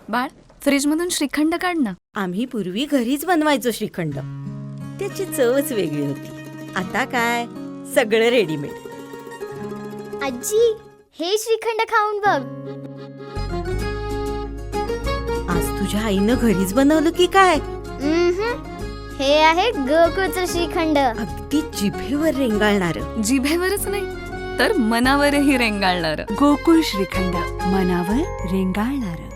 बाळ, फ्रीजमधून श्रीखंड काढ ना. आम्ही पूर्वी घरीच बनवायचो श्रीखंड. त्याची चवच वेगळी होती. आता काय सगळं रेडीमेड. आजी, हे श्रीखंड खाऊन बघ. आज तुझ्या आईनं घरीच बनवलं की काय? हे आहे गोकुळचं श्रीखंड. अगदी जिभेवर रेंगाळणार. जिभेवरच नाही तर मनावरही रेंगाळणार. गोकुळ श्रीखंड, मनावर रेंगाळणार.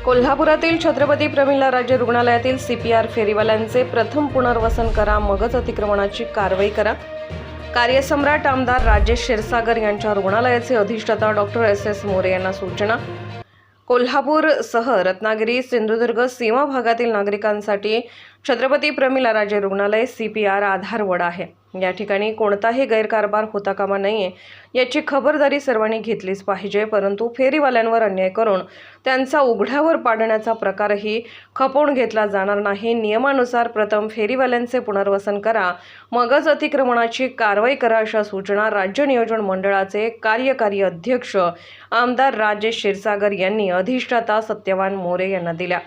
कोल्हापुरातील छत्रपती प्रमिलाराजे रुग्णालयातील CPR फेरीवाल्यांचे प्रथम पुनर्वसन करा, मगच अतिक्रमणाची कारवाई करा. कार्यसम्राट आमदार राजेश क्षीरसागर यांच्या रुग्णालयाचे अधिष्ठाता डॉक्टर SS मोरे यांना सूचना. कोल्हापूरसह रत्नागिरी, सिंधुदुर्ग सीमा भागातील नागरिकांसाठी छत्रपती प्रमिलाराजे रुग्णालय CPR आधारवड आहे. या ठिकाणी कोणताही गैरकारभार होता कामा नये याची खबरदारी सर्वांनी घेतलीच पाहिजे. परंतु फेरीवाल्यांवर अन्याय करून त्यांचा उघड्यावर पाडण्याचा प्रकारही खपवून घेतला जाणार नाही. नियमानुसार प्रथम फेरीवाल्यांचे पुनर्वसन करा, मगच अतिक्रमणाची कारवाई करा, अशा सूचना राज्य नियोजन मंडळाचे कार्यकारी अध्यक्ष आमदार राजेश क्षीरसागर यांनी अधिष्ठाता सत्यवान मोरे यांना दिल्या.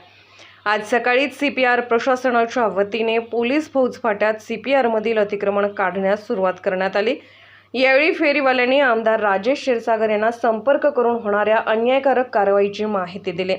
आज सकाळीच CPR प्रशासनाच्या वतीने पोलीस फौजफाट्यात CPR मधील अतिक्रमण काढण्यास सुरुवात करण्यात आली. यावेळी फेरीवाल्यांनी आमदार राजेश क्षीरसागर यांना संपर्क करून होणाऱ्या अन्यायकारक कारवाईची माहिती दिली.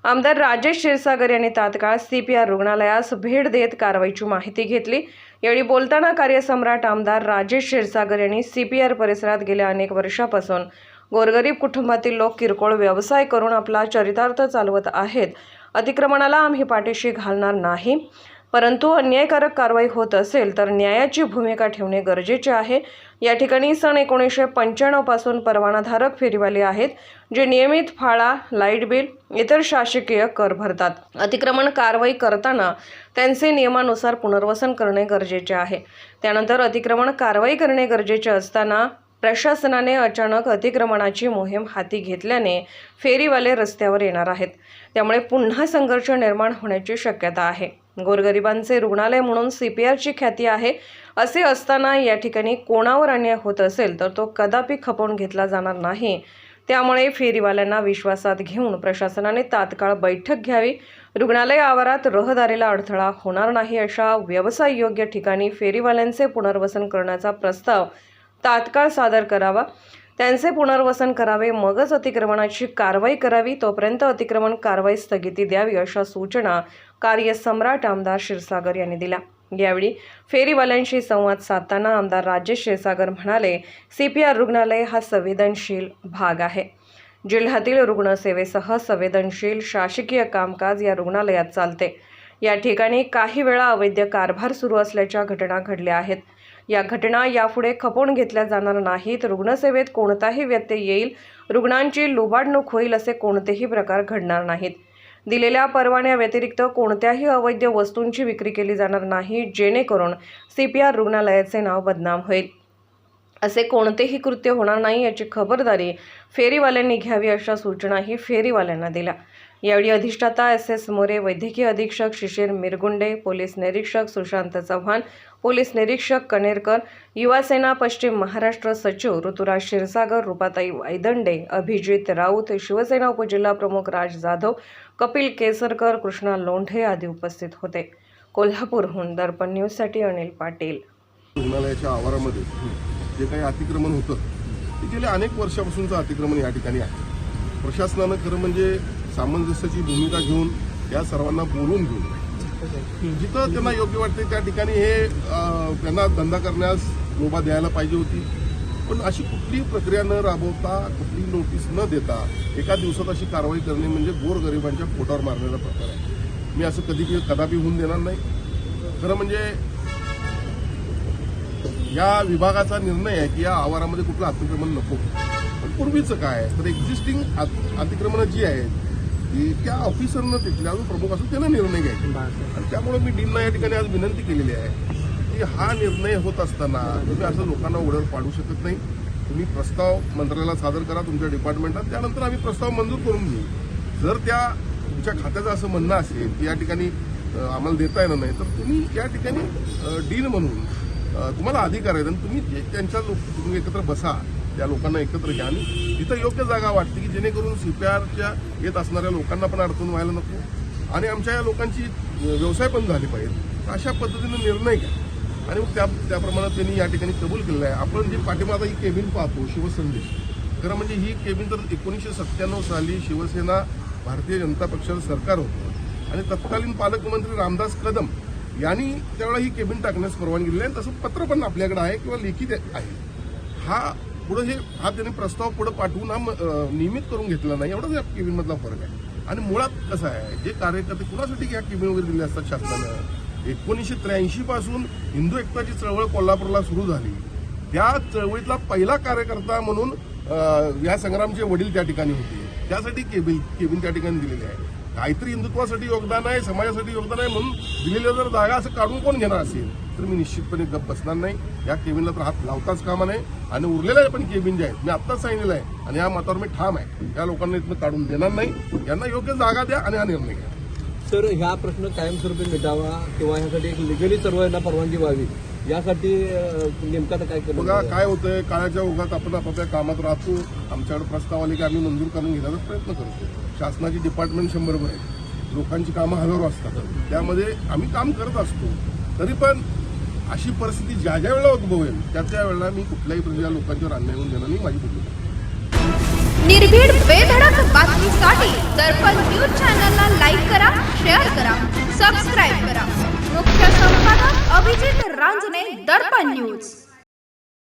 आमदार राजेश क्षीरसागर यांनी तात्काळ CPR रुग्णालयास भेट देत कारवाईची माहिती घेतली. यावेळी बोलताना कार्यसम्राट आमदार राजेश क्षीरसागर यांनी CPR परिसरात गेल्या अनेक वर्षापासून गोरगरीब कुटुंबातील लोक किरकोळ व्यवसाय करून आपला चरितार्थ चालवत आहेत. अतिक्रमणाला आम्ही पाठीशी घालणार नाही, परंतु अन्यायकारक कारवाई होत असेल तर न्यायाची भूमिका ठेवणे गरजेचे आहे. या ठिकाणी सन 1995 पासून परवानाधारक फेरीवाले आहेत, जे नियमित फाळा, लाईट बिल, इतर शासकीय कर भरतात. अतिक्रमण कारवाई करताना त्यांचे नियमानुसार पुनर्वसन करणे गरजेचे आहे. त्यानंतर अतिक्रमण कारवाई करणे गरजेचे असताना प्रशासनाने अचानक अतिक्रमणाची मोहीम हाती घेतल्याने फेरीवाले रस्त्यावर येणार आहेत. त्यामुळे पुन्हा संघर्ष निर्माण होण्याची शक्यता आहे. गोरगरिबांचे रुग्णालय म्हणून CPRची ख्याती आहे. असे असताना या ठिकाणी कोणावर अन्याय होत असेल तर तो कदापि खपवून घेतला जाणार नाही. त्यामुळे फेरीवाल्यांना विश्वासात घेऊन प्रशासनाने तात्काळ बैठक घ्यावी. रुग्णालय आवारात रहदारीला अडथळा होणार नाही अशा व्यवसाय योग्य ठिकाणी फेरीवाल्यांचे पुनर्वसन करण्याचा प्रस्ताव तात्काळ सादर करावा. त्यांचे पुनर्वसन करावे, मगच अतिक्रमणाची कारवाई करावी. तोपर्यंत अतिक्रमण कारवाई स्थगिती द्यावी, अशा सूचना कार्यसम्राट आमदार क्षीरसागर यांनी दिल्या. यावेळी फेरीवाल्यांशी संवाद साधताना आमदार राजेश क्षीरसागर म्हणाले, CPR रुग्णालय हा संवेदनशील भाग आहे. जिल्ह्यातील रुग्णसेवेसह संवेदनशील शासकीय कामकाज या रुग्णालयात चालते. या ठिकाणी काही वेळा अवैध कारभार सुरू असल्याच्या घटना घडल्या आहेत. या घटना यापुढे खपवून घेतल्या जाणार नाहीत. रुग्णसेवेत कोणताही व्यत्यय येईल, रुग्णांची लुबाडणूक होईल असे कोणतेही प्रकार घडणार नाहीत. दिलेल्या परवान्याव्यतिरिक्त कोणत्याही अवैध वस्तूंची विक्री केली जाणार नाही, जेणेकरून CPR रुग्णालयाचे नाव बदनाम होईल. असे कोणतेही कृत्य होणार नाही याची खबरदारी फेरीवाल्यांनी घ्यावी, अशा सूचनाही फेरीवाल्यांना दिल्या. यावेळी अधिष्ठाता SS मोरे, वैद्यकीय अधीक्षक शिशिर मिरगुंडे, पोलीस निरीक्षक सुशांत चव्हाण, पोलीस निरीक्षक कनेरकर, युवासेना पश्चिम महाराष्ट्र सचिव ऋतुराज क्षीरसागर, रूपाताई वायदंडे, अभिजित राऊत, शिवसेना उपजिल्हा प्रमुख राज जाधव, कपिल केसरकर, कृष्णा लोंढे आदी उपस्थित होते. कोल्हापूरहून दर्पण न्यूजसाठी अनिल पाटील. रुग्णालयाच्या आवारामध्ये जे काही अतिक्रमण होतं ते गेल्या अनेक वर्षापासूनचं अतिक्रमण या ठिकाणी आहे. प्रशासनानं खरं म्हणजे सामंजस्याची भूमिका घेऊन या सर्वांना बोलवून घेऊन जिथं त्यांना योग्य वाटते त्या ठिकाणी हे त्यांना धंदा करण्यास मुभा द्यायला पाहिजे होती. पण अशी कुठलीही प्रक्रिया न राबवता, कुठलीही नोटीस न देता एका दिवसात अशी कारवाई करणे म्हणजे गोरगरिबांच्या पोटावर मारण्याचा प्रकार आहे. मी असं कदापि होऊन देणार नाही. खरं म्हणजे या विभागाचा निर्णय आहे की या आवारामध्ये कुठलं अतिक्रमण नको. पण पूर्वीचं काय तर एक्झिस्टिंग अतिक्रमणं जी आहेत त्या ऑफिसरनं तिथल्या जो प्रमुख असतो त्यानं निर्णय घ्यायचे. आणि त्यामुळे मी डीनला या ठिकाणी आज विनंती केलेली आहे की हा निर्णय होत असताना तुम्ही असं लोकांना उघड्यावर पाडू शकत नाही. तुम्ही प्रस्ताव मंत्रालयाला सादर करा तुमच्या डिपार्टमेंटात, त्यानंतर आम्ही प्रस्ताव मंजूर करून घेऊ. जर त्या तुमच्या खात्याचं असं म्हणणं असेल की या ठिकाणी आम्हाला देता येणार नाही तर तुम्ही या ठिकाणी डील म्हणून तुम्हाला अधिकार आहेत आणि तुम्ही त्यांच्या तुम्ही एकत्र बसा, त्या लोकांना एकत्र घ्या आणि तिथं योग्य जागा वाटते की जेणेकरून CPRच्या येत असणाऱ्या लोकांना पण अडचण व्हायला नको आणि आमच्या या लोकांची व्यवसाय पण झाले पाहिजे. अशा पद्धतीने निर्णय घ्या आणि मग त्याप्रमाणे त्यांनी या ठिकाणी कबूल केलेलं आहे. आपण जे पाठीमागं ही केबिन पाहतो शिवसंदेश, खरं म्हणजे ही केबिन तर 1997 साली शिवसेना भारतीय जनता पक्षाचं सरकार होतं आणि तत्कालीन पालकमंत्री रामदास कदम यांनी त्यावेळेला ही केबिन टाकण्यास परवानगी दिली आहे. तसं पत्र पण आपल्याकडे आहे किंवा लेखी आहे. हा त्यांनी प्रस्ताव पुढे पाठवून नियमित करून घेतला नाही, एवढाच या केबिनमधला फरक आहे. आणि मुळात कसं आहे, जे कार्यकर्ते कुणासाठी ह्या केबिन वगैरे दिले असतात शासनानं, 1983 पासून हिंदू एकताची चळवळ कोल्हापूरला सुरू झाली. त्या चळवळीतला पहिला कार्यकर्ता म्हणून या संग्रामचे वडील त्या ठिकाणी होते. त्यासाठी केबिन त्या ठिकाणी दिलेली आहे. काहीतरी हिंदुत्वासाठी योगदान आहे, समाजासाठी योगदान आहे म्हणून दिलेल्या जर जागा असं काढून कोण घेणार असेल तर मी निश्चितपणे गप्प बसणार नाही. या केबिनला तर हात लावताच कामा नाही आणि उरलेल्या पण केबिन जे आहेत मी आत्ताच सांगितलेलं आहे आणि या मतावर मी ठाम आहे. या लोकांना इथनं काढून देणार नाही. यांना योग्य जागा द्या आणि हा निर्णय घ्या. तर ह्या प्रश्न कायमस्वरूपी मिटावा किंवा ह्यासाठी एक लिगली सर्व यांना परवानगी व्हावी यासाठी नेमकं आता काय केलं? बघा काय होतंय, काळाच्या ओघात आपण आपापल्या कामात राहतो. आमच्याकडे प्रस्ताव आले की आम्ही मंजूर करून घेण्याचा प्रयत्न करतो. शासनाची डिपार्टमेंट 100 आहे, लोकांची कामं हजारो असतात, त्यामध्ये आम्ही काम करत असतो. तरी पण अशी परिस्थिती ज्या वेळेला उद्भवेल त्या वेळेला मी कुठल्याही प्रकारच्या लोकांच्यावर अन्याय होऊन देणार नाही, माझी भूमिका. निर्भीड बेधडक बातमीसाठी दर्पण न्यूज चॅनलला लाईक करा, शेअर करा, सबस्क्राईब करा. मुख्य संपादक अभिजित रांजणे, दर्पण न्यूज.